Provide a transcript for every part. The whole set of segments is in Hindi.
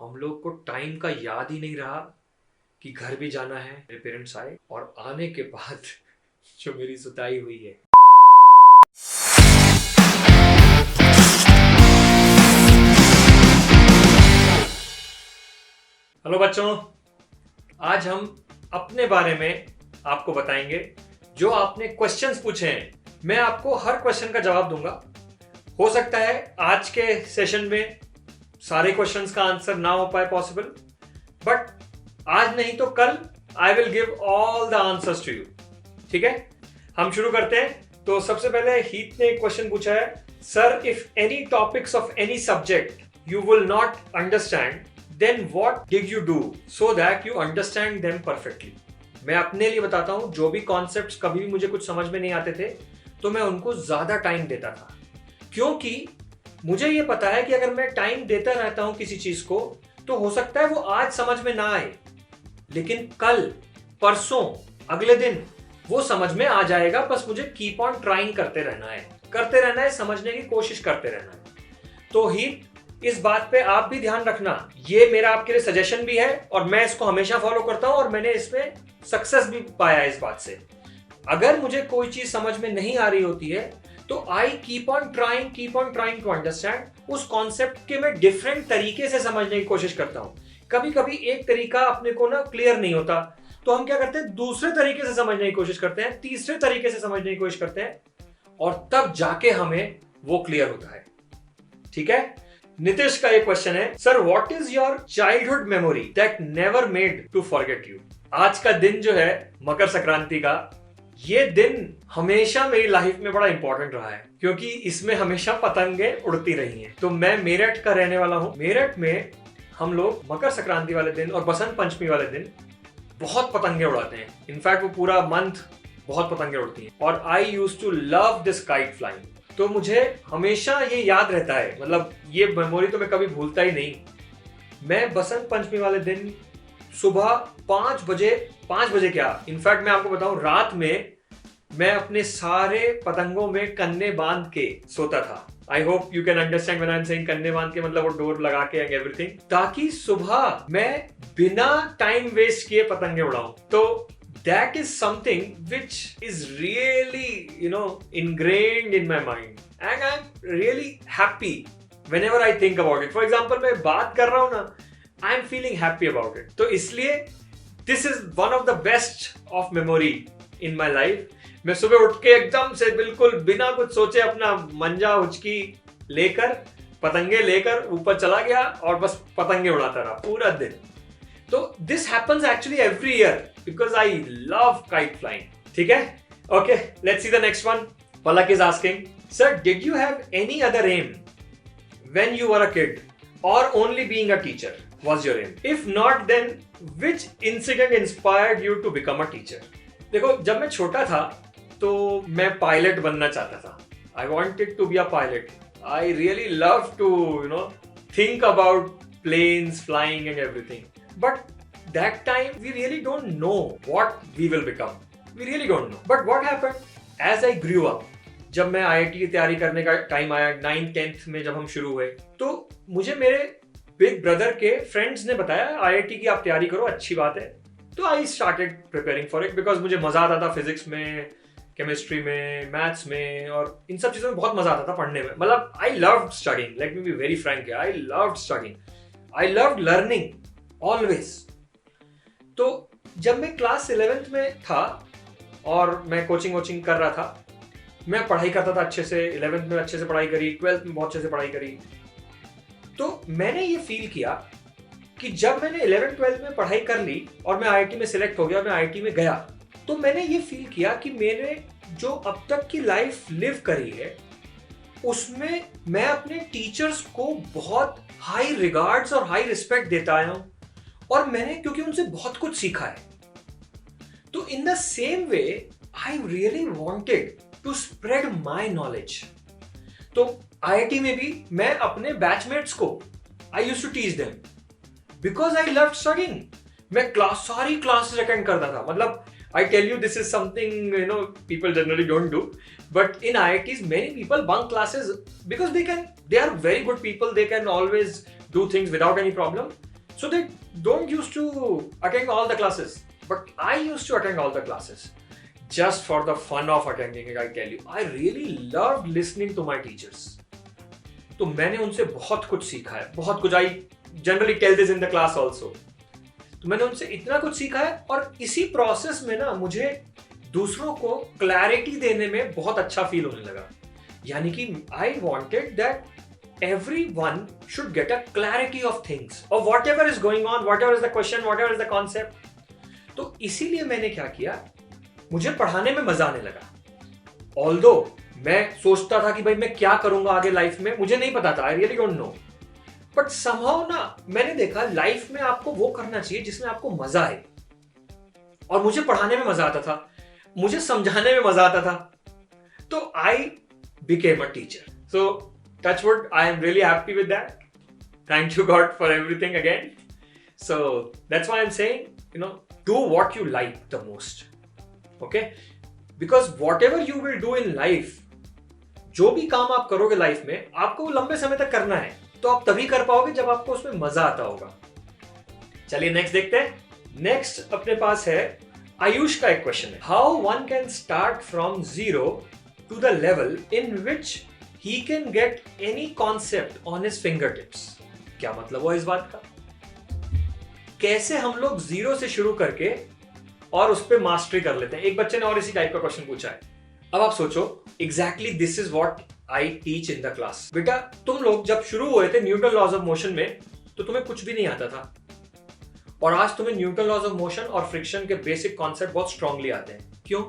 हम लोग को टाइम का याद ही नहीं रहा कि घर भी जाना है। मेरे पेरेंट्स आए और आने के बाद जो मेरी सुताई हुई है। हेलो बच्चों, आज हम अपने बारे में आपको बताएंगे। जो आपने क्वेश्चंस पूछे हैं, मैं आपको हर क्वेश्चन का जवाब दूंगा। हो सकता है आज के सेशन में सारे क्वेश्चंस का आंसर ना हो पाए पॉसिबल, बट आज नहीं तो कल I will give all the answers to you. ठीक है, हम शुरू करते हैं। तो सबसे पहले हीत ने एक क्वेश्चन पूछा है, sir if any topics of any subject you will not understand, then what did you do so that you understand them perfectly. मैं अपने लिए बताता हूं, जो भी कॉन्सेप्ट्स कभी भी मुझे कुछ समझ में नहीं आते थे तो मैं उनको ज्यादा टाइम देता था, क्योंकि मुझे ये पता है कि अगर मैं टाइम देता रहता हूं किसी चीज को तो हो सकता है वो आज समझ में ना आए, लेकिन कल, परसों, अगले दिन वो समझ में आ जाएगा। बस मुझे कीप ऑन ट्राइंग करते रहना है, समझने की कोशिश करते रहना है। तो ही इस बात पे आप भी ध्यान रखना, ये मेरा आपके लिए सजेशन भी है और मैं इसको हमेशा फॉलो करता हूं और मैंने इसमें सक्सेस भी पाया है इस बात से। अगर मुझे कोई चीज समझ में नहीं आ रही होती है तो I keep on trying to understand. उस कॉन्सेप्ट के मैं डिफरेंट तरीके से समझने की कोशिश करता हूं। कभी कभी एक तरीका अपने को ना क्लियर नहीं होता तो हम क्या करते हैं, दूसरे तरीके से समझने की कोशिश करते हैं, तीसरे तरीके से समझने की कोशिश करते हैं और तब जाके हमें वो क्लियर होता है। ठीक है, नितिश का एक क्वेश्चन है, sir what is your childhood memory that never made to forget you. आज का दिन जो है मकर संक्रांति का, ये दिन हमेशा मेरी लाइफ में बड़ा इंपॉर्टेंट रहा है, क्योंकि इसमें हमेशा पतंगे उड़ती रही हैं। तो मैं मेरठ का रहने वाला हूं। मेरठ में हम लोग मकर संक्रांति वाले दिन और बसंत पंचमी वाले दिन बहुत पतंगे उड़ाते हैं। इनफैक्ट वो पूरा मंथ बहुत पतंगे उड़ती हैं और I used to love this kite flying. तो मुझे हमेशा ये याद रहता है, मतलब ये मेमोरी तो मैं कभी भूलता ही नहीं। मैं बसंत पंचमी वाले दिन सुबह 5 बजे क्या, इनफैक्ट मैं आपको बताऊं, रात में मैं अपने सारे पतंगों में कन्ने बांध के सोता था। I hope you can understand when I am saying कन्ने बांध के, मतलब वो डोर लगा के एंड एवरीथिंग, ताकि सुबह मैं बिना टाइम वेस्ट किए पतंगे उड़ाऊं। तो that is something which is really, ingrained in my mind and I'm really happy whenever I think about it. For example, मैं बात कर रहा हूं ना, I'm feeling happy about it. तो इसलिए this is one of the best of memory in my life. मैं सुबह उठ के एकदम से बिल्कुल बिना कुछ सोचे अपना मंजा उचकी लेकर, पतंगे लेकर ऊपर चला गया और बस पतंगे उड़ाता रहा पूरा दिन। तो this happens actually every year because I love kite flying. ठीक है? Okay, let's see the next one. Palak is asking, sir, did you have any other aim when you were a kid or only being a teacher was your aim? If not, then which incident inspired you to become a teacher? देखो, जब मैं छोटा था तो मैं पायलट बनना चाहता था। I wanted to be a pilot. I really love to, think about planes, flying and everything. But that time we really don't know what we will become. We really don't know. But what happened? As I grew up, जब मैं IIT की तैयारी करने का टाइम आया, 9th 10th में जब हम शुरू हुए, तो मुझे मेरे बिग ब्रदर के फ्रेंड्स ने बताया IIT की आप तैयारी करो, अच्छी बात है। तो I started preparing for it because मुझे मजा आता था फिजिक्स में, केमिस्ट्री में, मैथ्स में और इन सब चीजों में बहुत मजा आता था पढ़ने में। मतलब I loved studying. Let me be very frank here. I loved studying. I loved learning. Always. तो जब मैं क्लास 11th में था और मैं कोचिंग कर रहा था, मैं पढ़ाई करता था अच्छे से, 11th में अच्छे से पढ़ाई करी, 12th में बहुत अच्छे से पढ़ाई करी। तो मैंने ये फील किया कि जब मैंने 11th 12th में पढ़ाई कर ली और मैं IIT में सिलेक्ट हो गया, मैं IIT में गया, तो मैंने ये फील किया कि मैंने जो अब तक की लाइफ लिव करी है उसमें मैं अपने टीचर्स को बहुत हाई रिगार्ड्स और हाई रिस्पेक्ट देता आया हूं और मैंने क्योंकि उनसे बहुत कुछ सीखा है। तो in the same way I really wanted to spread my knowledge. तो IIT में भी मैं अपने बैचमेट्स को I used to teach them because I loved studying. मैं सारी क्लासेस अटेंड करता था। मतलब I tell you, this is something people generally don't do, but in IITs many people bunk classes because they are very good people. They can always do things without any problem. So they don't used to attend all the classes, but I used to attend all the classes just for the fun of attending it. I tell you, I really loved listening to my teachers. तो मैंने उनसे बहुत कुछ सीखा है, बहुत कुछ. I generally tell this in the class also. तो मैंने उनसे इतना कुछ सीखा है और इसी प्रोसेस में ना मुझे दूसरों को क्लैरिटी देने में बहुत अच्छा फील होने लगा. यानी कि I wanted that everyone should get a clarity of things of whatever is going on, whatever is the question, whatever is the concept. तो इसीलिए मैंने क्या किया, मुझे पढ़ाने में मजा आने लगा. Although मैं सोचता था कि भाई मैं क्या करूंगा आगे लाइफ में, मुझे नहीं पता था, I really don't know. But somehow ना मैंने देखा लाइफ में आपको वो करना चाहिए जिसमें आपको मजा आए. और मुझे पढ़ाने में मजा आता था, मुझे समझाने में मजा आता था. तो I became a teacher. So touchwood, I am really happy with that. Thank you God for everything again. So that's why I'm saying, do what you like the most. Okay? Because whatever you will do in life, जो भी काम आप करोगे लाइफ में, आपको वो लंबे समय तक करना है. तो आप तभी कर पाओगे जब आपको उसमें मजा आता होगा. चलिए नेक्स्ट देखते हैं. नेक्स्ट अपने पास है आयुष का एक क्वेश्चन है. How one can start from zero to the level in which he can get any concept on his fingertips. क्या मतलब हुआ इस बात का? कैसे हम लोग जीरो से शुरू करके और उस पर मास्टरी कर लेते हैं. एक बच्चे ने और इसी टाइप का क्वेश्चन पूछा है. अब आप सोचो, exactly this is what I teach in the class. बेटा तुम लोग जब शुरू हुए थे न्यूटन लॉज ऑफ मोशन में, तो तुम्हें कुछ भी नहीं आता था, और आज तुम्हें न्यूटन लॉज ऑफ मोशन और फ्रिक्शन के बेसिक कॉन्सेप्ट बहुत स्ट्रांगली आते हैं. क्यों?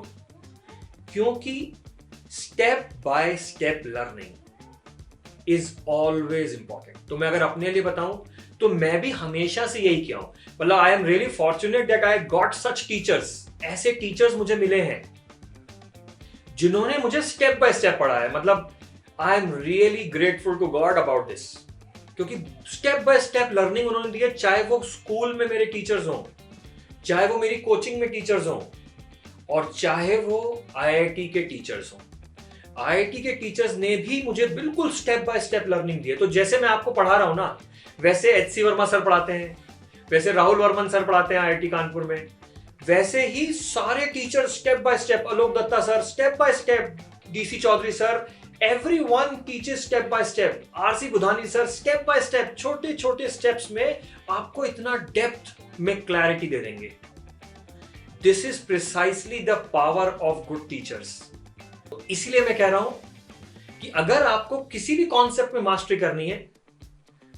क्योंकि step by step learning is always important. तो मैं अगर अपने लिए बताऊं तो मैं भी हमेशा से यही किया हूं. मतलब I am really fortunate that I got such teachers. ऐसे टीचर्स मुझे मिले हैं जिन्होंने मुझे स्टेप बाय स्टेप पढ़ाया. मतलब I am really grateful to God about this, क्योंकि स्टेप बाय स्टेप लर्निंग उन्होंने दी है. चाहे वो स्कूल में मेरे टीचर्स हों, चाहे वो मेरी कोचिंग में टीचर्स हों, और चाहे वो आईआईटी के टीचर्स हों. आईआईटी के टीचर्स ने भी मुझे बिल्कुल स्टेप बाय स्टेप लर्निंग दी है. तो जैसे मैं आपको पढ़ा रहा हूं ना, वैसे एचसी वर्मा सर पढ़ाते हैं, वैसे राहुल वर्मन सर पढ़ाते हैं आईआईटी कानपुर में, वैसे ही सारे teachers step by step, Alok Dutta sir step by step, DC Chaudhary sir, everyone teaches step by step, RC Budhani sir step by step, छोटे छोटे स्टेप्स में आपको इतना डेप्थ में क्लैरिटी दे देंगे. This is precisely the power of good teachers. तो इसलिए मैं कह रहा हूं कि अगर आपको किसी भी कॉन्सेप्ट में मास्टरी करनी है,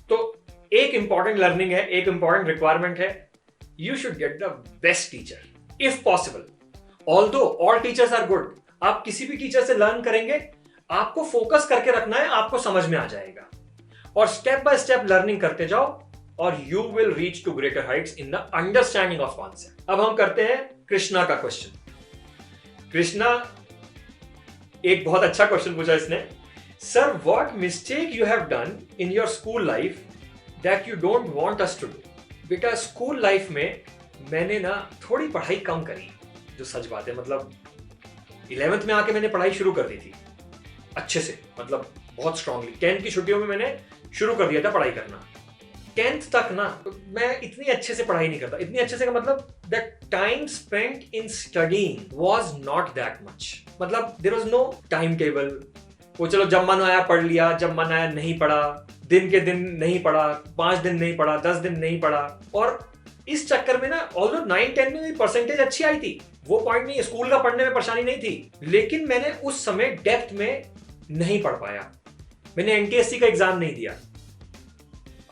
तो एक इंपॉर्टेंट लर्निंग है, एक इंपॉर्टेंट रिक्वायरमेंट है, you should get the best teacher if possible. Although all teachers are good, आप किसी भी टीचर से लर्न करेंगे, आपको फोकस करके रखना है, आपको समझ में आ जाएगा, और स्टेप बाय स्टेप लर्निंग करते जाओ, और you will reach to greater heights in the understanding of concept. अब हम करते हैं कृष्णा का क्वेश्चन. कृष्णा एक बहुत अच्छा क्वेश्चन पूछा इसने. Sir, what mistake you have done in your school life that you don't want us to do. बेटा स्कूल लाइफ में मैंने ना थोड़ी पढ़ाई कम करी, जो सच बात है. मतलब 11th में आके मैंने पढ़ाई शुरू कर दी थी अच्छे से, मतलब बहुत स्ट्रांगली. 10th की छुट्टियों में मैंने शुरू कर दिया था पढ़ाई करना. 10th तक ना मैं इतनी अच्छे से पढ़ाई नहीं करता. इतनी अच्छे से का मतलब that time spent in studying was not that much. मतलब there was no time table. वो चलो जब मन आया पढ़ लिया, जब मन आया नहीं पढ़ा, दिन के दिन नहीं पढ़ा, 5 दिन नहीं पढ़ा, 10 दिन नहीं पढ़ा. और इस चक्कर में ना ऑल्दो 9-10 में परसेंटेज अच्छी आई थी, वो पॉइंट नहीं है, स्कूल का पढ़ने में परेशानी नहीं थी, लेकिन मैंने उस समय डेप्थ में नहीं पढ़ पाया. मैंने एनटीएससी का एग्जाम नहीं दिया,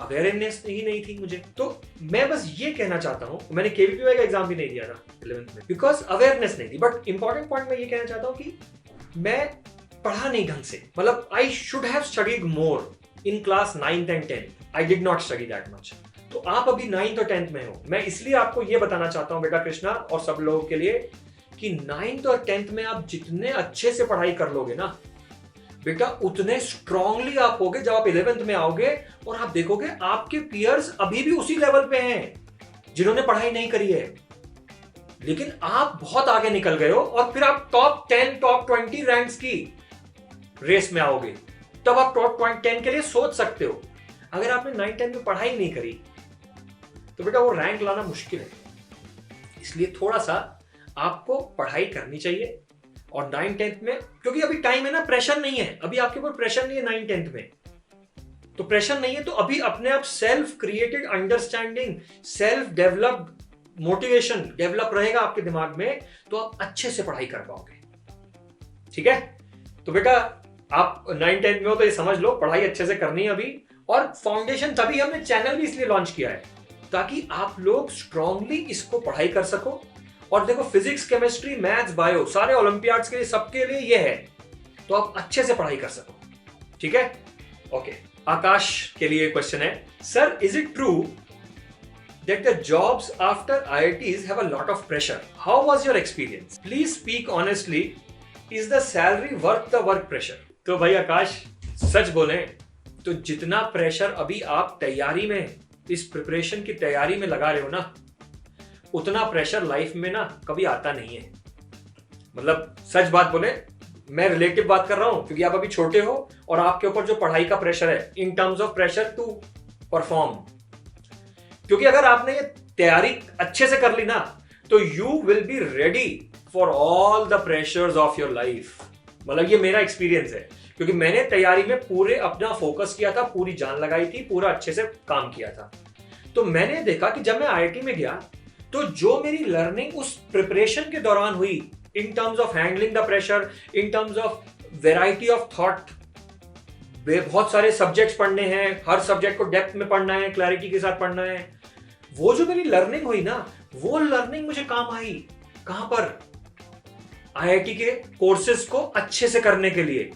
अवेयरनेस ही नहीं थी मुझे. तो मैं बस ये कहना चाहता हूं, मैंने केवीपीवाई का एग्जाम भी नहीं दिया था 11th में, बिकॉज अवेयरनेस नहीं थी. बट इंपॉर्टेंट पॉइंट मैं ये कहना चाहता हूं कि मैं पढ़ा नहीं ढंग से. मतलब I should have studied more in class 9th and 10th. I did not study that much. तो आप अभी 9th और 10th में हो. मैं इसलिए आपको ये बताना चाहता हूं बेटा कृष्णा, और सब लोगों के लिए, कि 9th और 10th में आप जितने अच्छे से पढ़ाई कर लोगे ना बेटा, उतने स्ट्रांगली आप होगे जब आप 11th में आओगे, और आप देखोगे आपके पीयर्स अभी भी उसी लेवल पे हैं जिन्होंने पढ़ाई नहीं करी है, लेकिन आप बहुत आगे निकल गए हो, और फिर आप टॉप 10, टॉप 20 रैंक्स की रेस में आओगे. तब आप टॉप 10 के लिए सोच सकते हो. अगर आपने 9-10 में पढ़ाई नहीं करी, तो बेटा वो रैंक लाना मुश्किल है। इसलिए थोड़ा सा आपको पढ़ाई करनी चाहिए। और 9th-10th में, क्योंकि अभी टाइम है ना, प्रेशर नहीं है अभी, आपके ऊपर प्रेशर नहीं है 9th-10th में, तो प्रेशर नहीं है, तो अभी अपने आप self created understanding, self developed motivation develop रहेगा आपके दिमाग में, तो आप अच्छे से पढ़ाई कर पाओगे। ठीक है, तो बेटा आप 9th-10th में हो तो ये समझ लो पढ़ाई अच्छे से करनी है अभी। और फाउंडेशन, तभी हमने चैनल भी इसलिए लॉन्च किया है ताकि आप लोग स्ट्रांगली इसको पढ़ाई कर सको। और देखो फिजिक्स, केमिस्ट्री, मैथ्स, बायो सारे ओलंपियाड्स के लिए, सबके लिए ये है, तो आप अच्छे से पढ़ाई कर सको। ठीक है, ओके। आकाश के लिए क्वेश्चन है, sir is it true that the jobs after IITs have a lot of pressure? How was your experience? Please speak honestly. Is the salary worth the work pressure? तो भाई आकाश, सच बोलें तो जितना प्रेशर अभी आप तैयारी में, इस प्रिपरेशन की तैयारी में लगा रहे हो ना, उतना प्रेशर लाइफ में ना कभी आता नहीं है। मतलब सच बात बोले, मैं रिलेटिव बात कर रहा हूं, क्योंकि आप अभी छोटे हो और आपके ऊपर जो पढ़ाई का प्रेशर है in terms of pressure to perform, क्योंकि अगर आपने ये तैयारी अच्छे से कर ली ना, तो you will be ready for all the pressures of your life. मतलब ये मेरा एक्सपीरियंस है, क्योंकि मैंने तैयारी में पूरे अपना फोकस किया था, पूरी जान लगाई थी, पूरा अच्छे से काम किया था। तो मैंने देखा कि जब मैं IIT में गया तो जो मेरी लर्निंग उस प्रिपरेशन के दौरान हुई, इन terms of handling the pressure, in terms of variety of thought, बहुत सारे सब्जेक्ट्स पढ़ने हैं, हर सब्जेक्ट को डेप्थ में पढ़ना है, क्लैरिटी के साथ पढ़ना है, वो जो मेरी लर्निंग हुई ना, वो लर्निंग मुझे काम आई। कहां पर? IIT के कोर्सेज को अच्छे से करने के लिए।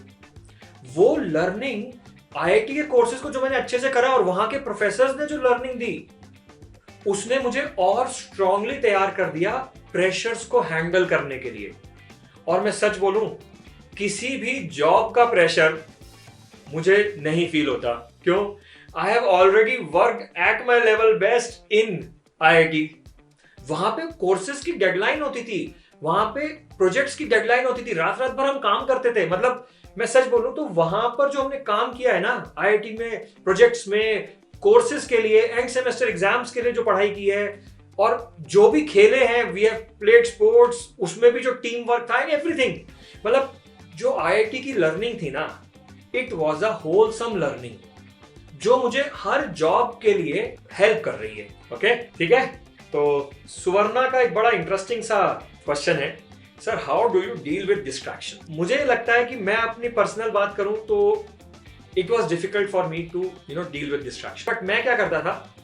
वो लर्निंग IIT के कोर्सेज को जो मैंने अच्छे से करा और वहां के प्रोफेसर्स ने जो लर्निंग दी, उसने मुझे और स्ट्रांगली तैयार कर दिया प्रेशर्स को हैंडल करने के लिए। और मैं सच बोलूं, किसी भी जॉब का प्रेशर मुझे नहीं फील होता। क्यों? I have already work at my level best in IIT। वहां पे कोर्सेज की डेडलाइन होती थी, वहां पे प्रोजेक्ट्स की डेडलाइन होती थी, रात रात भर हम काम करते थे। मतलब मैं सच बोलूं तो वहां पर जो हमने काम किया है ना IIT में, प्रोजेक्ट्स में, कोर्सेज के लिए, एंड सेमेस्टर एग्जाम्स के लिए जो पढ़ाई की है, और जो भी खेले हैं, वी हैव प्लेड स्पोर्ट्स, उसमें भी जो टीम वर्क था, एवरीथिंग। मतलब जो IIT की लर्निंग थी ना, it was a wholesome learning, जो मुझे हर जॉब के लिए हेल्प कर रही है। ओके, ठीक है। तो सुवर्णा का एक बड़ा इंटरेस्टिंग सा क्वेश्चन है, sir how do you deal with distraction? मुझे लगता है कि मैं अपनी पर्सनल बात करूं तो it was difficult for me to deal with distraction. But मैं क्या करता था,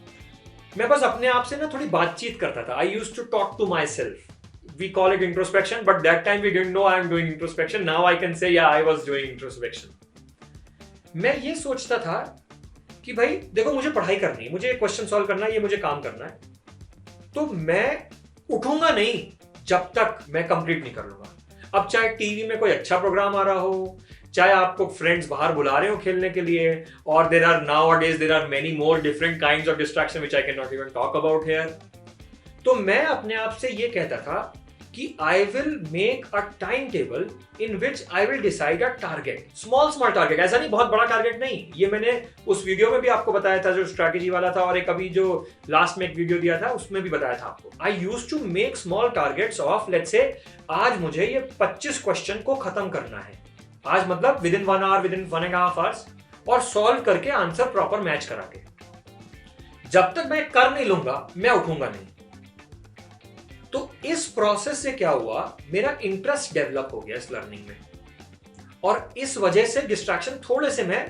मैं बस अपने आप से ना थोड़ी बातचीत करता था। I used to talk to myself. We call it introspection, but that time we didn't know I am doing introspection. Now I can say, yeah, I was doing introspection. मैं ये सोचता था कि भाई देखो, मुझे पढ़ाई करनी है, मुझे क्वेश्चन सॉल्व करना है, ये मुझे काम करना है, तो मैं उठूंगा नहीं जब तक मैं कंप्लीट नहीं कर लूंगा। अब चाहे टीवी में कोई अच्छा प्रोग्राम आ रहा हो, चाहे आपको फ्रेंड्स बाहर बुला रहे हो खेलने के लिए, और there are nowadays there are many more different kinds of distraction which I can not even talk about here. तो मैं अपने आप से ये कहता था कि I will make a time table in which I will decide a target, small target, ऐसा नहीं बहुत बड़ा टारगेट नहीं। ये मैंने उस वीडियो में भी आपको बताया था जो स्ट्रैटेजी वाला था, और एक अभी जो लास्ट में एक वीडियो दिया था उसमें भी बताया था आपको। I used to make small targets of, let's say आज मुझे ये 25 क्वेश्चन को खत्म करना है, आज मतलब within 1 hour, within 1.5 hours, और सॉल्व करके आंसर प्रॉपर मैच करा के। जब तक मैं कर नहीं लूंगा मैं उठूंगा नहीं। तो इस प्रोसेस से क्या हुआ, मेरा इंटरेस्ट डेवलप हो गया इस लर्निंग में, और इस वजह से डिस्ट्रैक्शन थोड़े से मैं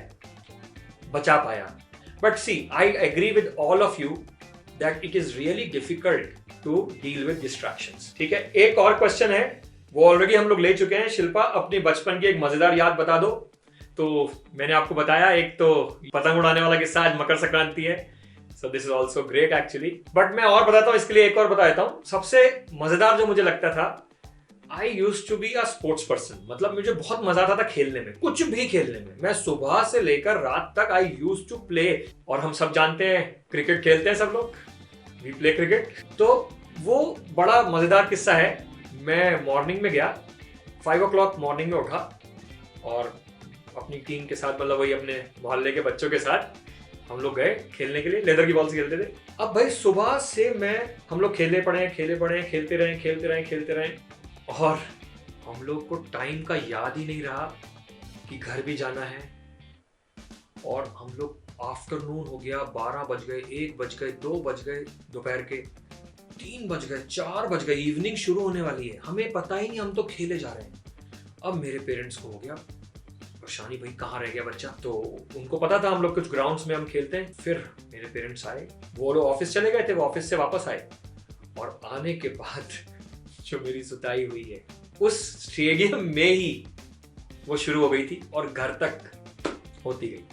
बचा पाया। But see, I agree with all of you that it is really difficult to deal with distractions. ठीक है, एक और क्वेश्चन है, वो ऑलरेडी हम लोग ले चुके हैं। शिल्पा, अपनी बचपन की एक मजेदार याद बता दो। तो मैंने आपको बताया, एक तो पतंग उड़ाने वाला किस्सा, आज मकर संक्रांति है, so this is also great actually। But मैं और बताता हूँ, इसके लिए एक और बता देता हूँ। सबसे मजेदार जो मुझे लगता था, I used to be a sports person। मतलब मुझे बहुत मजा आता था खेलने में, कुछ भी खेलने में। मैं सुबह से लेकर रात तक I used to play। और हम सब जानते हैं क्रिकेट खेलते हैं सब लोग, we play cricket। तो वो बड़ा मजेदार किस्सा है। मैं मॉर्निंग में गया, 5 o'clock मॉर्निंग में उठा, और अपनी टीम के साथ, मतलब वही अपने मोहल्ले के बच्चों के साथ हम लोग गए खेलने के लिए, लेदर की बॉल से खेलते थे। अब भाई सुबह से हम लोग खेले पड़े, खेलते रहे और हम लोग को टाइम का याद ही नहीं रहा कि घर भी जाना है। और हम लोग आफ्टरनून हो गया, 12 बज गए, 1 बज गए, 2 बज गए, दोपहर के 3 बज गए, 4 बज गए, इवनिंग शुरू होने वाली है, हमें पता ही नहीं, हम तो खेले जा रहे हैं। अब मेरे पेरेंट्स को हो गया परेशानी, भाई कहाँ रह गया बच्चा। तो उनको पता था हम लोग कुछ ग्राउंड्स में हम खेलते हैं। फिर मेरे पेरेंट्स आए, वो लोग ऑफिस चले गए थे, वो ऑफिस से वापस आए और आने के बाद जो मेरी सुताई हुई है उस स्टेडियम में ही वो शुरू हो गई थी और घर तक होती गई।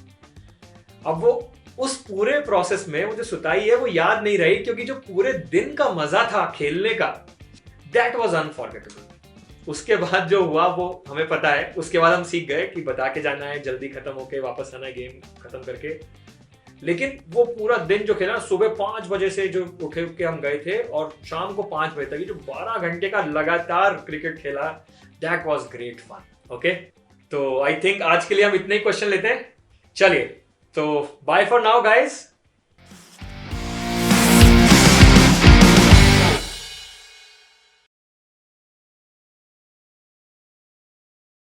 अब वो उस पूरे प्रोसेस में वो जो सुताई है वो याद नहीं रही, क्योंकि जो पूरे दिन का मजा था खेलने का, दैट वाज अनफॉरगेटेबल। उसके बाद जो हुआ वो हमें पता है, उसके बाद हम सीख गए कि बता के जाना है, जल्दी खत्म होके वापस आना है गेम खत्म करके। लेकिन वो पूरा दिन जो खेला, सुबह 5 बजे से जो उठे के हम गए थे और शाम को 5 बजे तक, जो 12 घंटे का लगातार क्रिकेट खेला, that was great fun. Okay, तो आई थिंक आज के लिए हम इतने ही क्वेश्चन लेते हैं। चलिए, तो बाय फॉर नाउ गाइस।